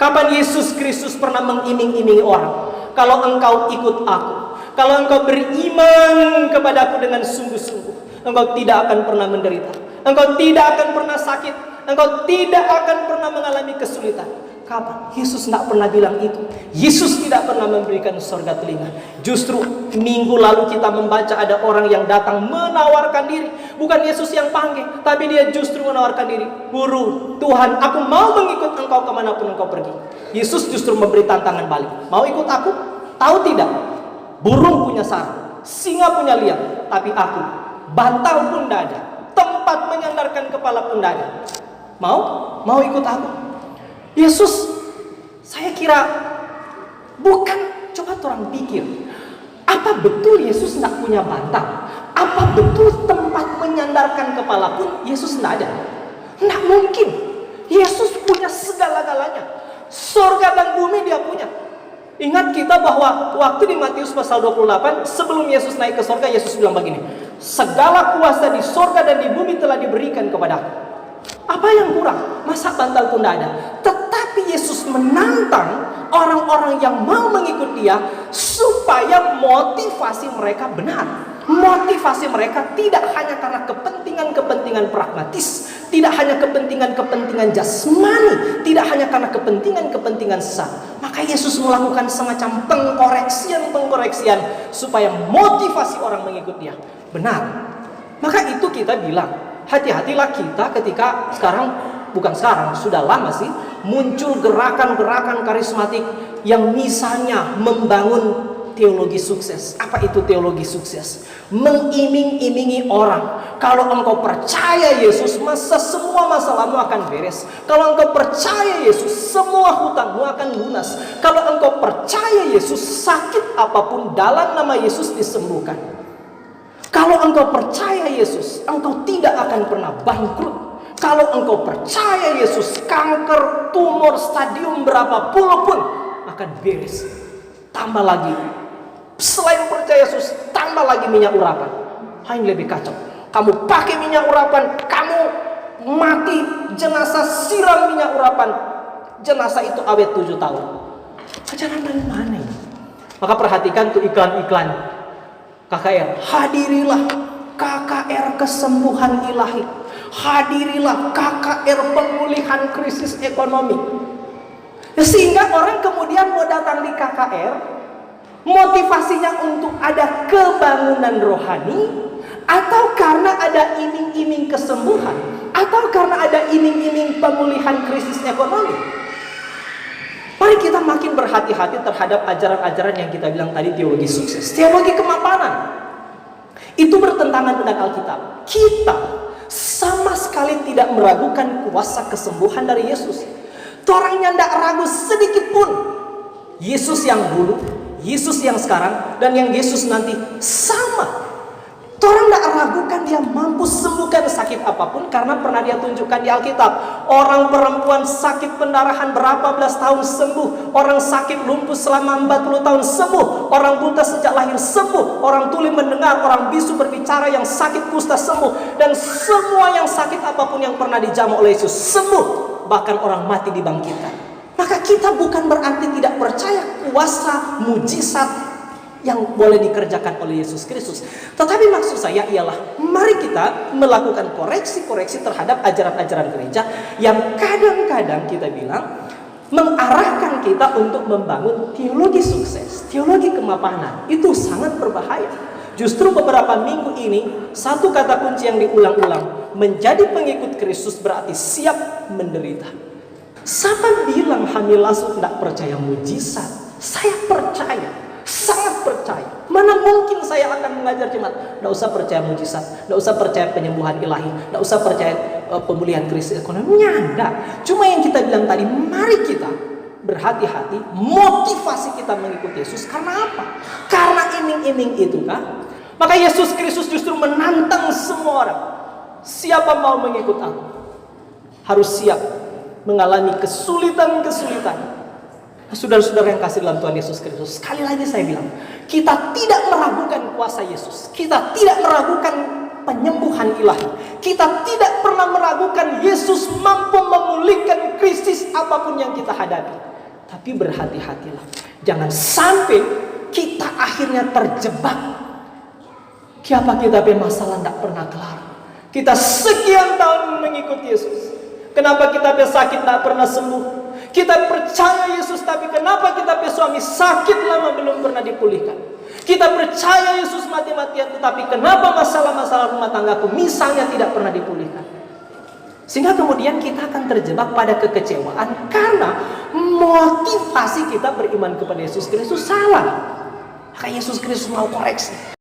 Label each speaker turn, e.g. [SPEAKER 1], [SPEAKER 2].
[SPEAKER 1] Kapan Yesus Kristus pernah mengiming-imingi orang? Kalau engkau ikut aku, kalau engkau beriman kepadaku dengan sungguh-sungguh, engkau tidak akan pernah menderita, engkau tidak akan pernah sakit, engkau tidak akan pernah mengalami kesulitan. Kapan? Yesus tidak pernah bilang itu. Yesus tidak pernah memberikan sorga telinga. Justru minggu lalu kita membaca ada orang yang datang menawarkan diri. Bukan Yesus yang panggil, tapi dia justru menawarkan diri. Guru, Tuhan, aku mau mengikut engkau kemanapun engkau pergi. Yesus justru memberi tantangan balik. Mau ikut aku? Tahu tidak? Burung punya sarang, singa punya liang, tapi aku bantal pun tidak ada, tempat menyandarkan kepala pun tidak ada. Mau ikut aku? Yesus, saya kira bukan, coba orang pikir, apa betul Yesus tidak punya bantal? Apa betul tempat menyandarkan kepala pun Yesus tidak ada? Tidak mungkin. Yesus punya segala-galanya. Surga dan bumi dia punya. Ingat kita bahwa waktu di Matius pasal 28, sebelum Yesus naik ke surga, Yesus bilang begini, segala kuasa di surga dan di bumi telah diberikan kepadaku. Apa yang kurang? Masa bantal pun tidak ada? Tetapi Yesus menantang orang-orang yang mau mengikut dia supaya motivasi mereka benar. Motivasi mereka tidak hanya karena kepentingan-kepentingan pragmatis, tidak hanya kepentingan-kepentingan jasmani, tidak hanya karena kepentingan-kepentingan sesat. Maka Yesus melakukan semacam pengkoreksian supaya motivasi orang mengikut dia benar. Maka itu kita bilang, hati-hatilah kita ketika sudah lama sih muncul gerakan-gerakan karismatik yang misalnya membangun teologi sukses. Apa itu teologi sukses? Mengiming-imingi orang, kalau engkau percaya Yesus, semua masalahmu akan beres. Kalau engkau percaya Yesus, semua hutangmu akan lunas. Kalau engkau percaya Yesus, sakit apapun dalam nama Yesus disembuhkan. Kalau engkau percaya Yesus, engkau tidak akan pernah bangkrut. Kalau engkau percaya Yesus, kanker, tumor, stadium berapapun pun akan beres. Tambah lagi, selain percaya Yesus, tambah lagi minyak urapan. Yang lebih kacau, kamu pakai minyak urapan, kamu mati, jenazah siram minyak urapan, jenazah itu awet 7 tahun. Ajaran dari mana ini? Maka perhatikan tuh iklan-iklan KKR, hadirilah KKR kesembuhan ilahi, hadirilah KKR pemulihan krisis ekonomi. Sehingga orang kemudian mau datang di KKR, motivasinya untuk ada kebangunan rohani, atau karena ada iming-iming kesembuhan, atau karena ada iming-iming pemulihan krisis ekonomi. Mari kita makin berhati-hati terhadap ajaran-ajaran yang kita bilang tadi teologi sukses, teologi kemapanan. Itu bertentangan dengan Alkitab. Kita sama sekali tidak meragukan kuasa kesembuhan dari Yesus. Orangnya tidak ragu sedikit pun. Yesus yang dulu, Yesus yang sekarang, dan yang Yesus nanti sama. Orang tidak ragukan dia mampu sembuhkan sakit apapun karena pernah dia tunjukkan di Alkitab. Orang perempuan sakit pendarahan berapa belas tahun sembuh. Orang sakit lumpuh selama 40 tahun sembuh. Orang buta sejak lahir sembuh. Orang tuli mendengar, orang bisu berbicara, yang sakit kusta sembuh. Dan semua yang sakit apapun yang pernah dijamah oleh Yesus sembuh. Bahkan orang mati dibangkitkan. Maka kita bukan berarti tidak percaya kuasa mujizat yang boleh dikerjakan oleh Yesus Kristus. Tetapi maksud saya ialah, mari kita melakukan koreksi-koreksi terhadap ajaran-ajaran gereja yang kadang-kadang kita bilang mengarahkan kita untuk membangun teologi sukses, teologi kemapanan. Itu sangat berbahaya. Justru beberapa minggu ini, satu kata kunci yang diulang-ulang, menjadi pengikut Kristus berarti siap menderita. Siapa bilang Hamilasu tidak percaya mujizat? Saya percaya, sangat percaya. Mana mungkin saya akan mengajar jemaat tidak usah percaya mujizat, tidak usah percaya penyembuhan ilahi, tidak usah percaya pemulihan krisis ekonominya. Tidak. Cuma yang kita bilang tadi, mari kita berhati-hati. Motivasi kita mengikuti Yesus karena apa? Karena iming-iming itu kan. Maka Yesus Kristus justru menantang semua orang. Siapa mau mengikut aku harus siap mengalami kesulitan-kesulitan. Saudara-saudara yang kasih dalam Tuhan Yesus Kristus, sekali lagi saya bilang, kita tidak meragukan kuasa Yesus. Kita tidak meragukan penyembuhan ilahi. Kita tidak pernah meragukan Yesus mampu memulihkan krisis apapun yang kita hadapi. Tapi berhati-hatilah, jangan sampai kita akhirnya terjebak. Kenapa kita masalah tidak pernah kelar? Kita sekian tahun mengikuti Yesus, kenapa kita sakit tidak pernah sembuh? Kita percaya Yesus, tapi kenapa kita suami sakit lama belum pernah dipulihkan? Kita percaya Yesus mati-matian, tetapi kenapa masalah-masalah rumah tanggaku misalnya tidak pernah dipulihkan? Sehingga kemudian kita akan terjebak pada kekecewaan karena motivasi kita beriman kepada Yesus Kristus salah. Maka Yesus Kristus mau koreksi.